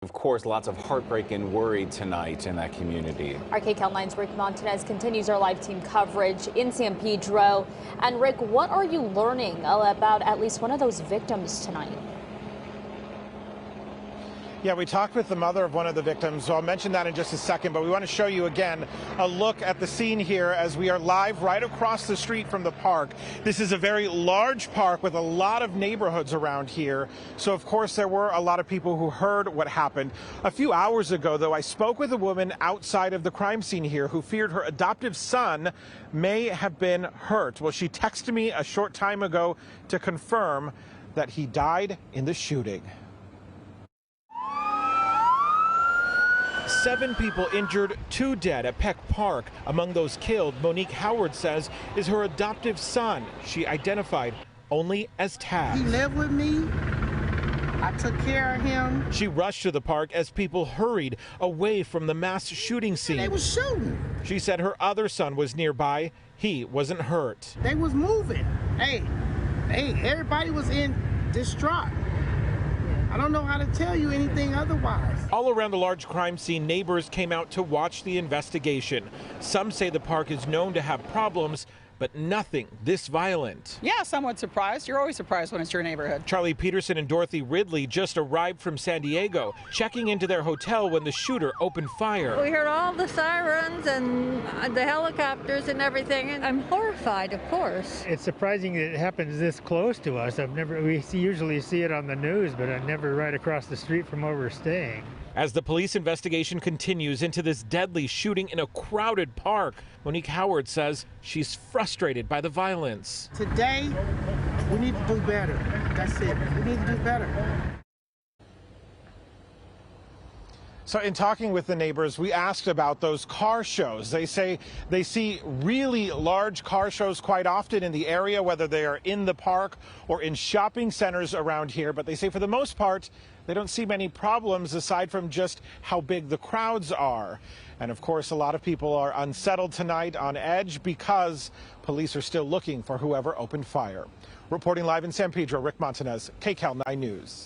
Of course, lots of heartbreak and worry tonight in that community. Our KCAL 9's Rick Montanez continues our live team coverage in San Pedro. And Rick, what are you learning about at least one of those victims tonight? Yeah, we talked with the mother of one of the victims, so I'll mention that in just a second, but we want to show you again a look at the scene here as we are live right across the street from the park. This is a very large park with a lot of neighborhoods around here, so of course there were a lot of people who heard what happened. A few hours ago, though, I spoke with a woman outside of the crime scene here who feared her adoptive son may have been hurt. Well, she texted me a short time ago to confirm that he died in the shooting. 7 people injured, 2 dead at Peck Park. Among those killed, Monique Howard says, is her adoptive son. She identified only as Taz. He lived with me. I took care of him. She rushed to the park as people hurried away from the mass shooting scene. They was shooting. She said her other son was nearby. He wasn't hurt. They was moving. Hey, everybody was in distraught. I don't know how to tell you anything otherwise. All around the large crime scene, neighbors came out to watch the investigation. Some say the park is known to have problems, but nothing this violent. Yeah, somewhat surprised. You're always surprised when it's your neighborhood. Charlie Peterson and Dorothy Ridley just arrived from San Diego, checking into their hotel when the shooter opened fire. We heard all the sirens and the helicopters and everything, and I'm horrified, of course. It's surprising that it happens this close to us. We usually see it on the news, but I'm never right across the street from where we're staying. As the police investigation continues into this deadly shooting in a crowded park, Monique Howard says she's frustrated by the violence. Today, we need to do better. That's it. We need to do better. So in talking with the neighbors, we asked about those car shows. They say they see really large car shows quite often in the area, whether they are in the park or in shopping centers around here. But they say for the most part, they don't see many problems aside from just how big the crowds are. And of course, a lot of people are unsettled tonight, on edge, because police are still looking for whoever opened fire. Reporting live in San Pedro, Rick Montanez, KCAL 9 News.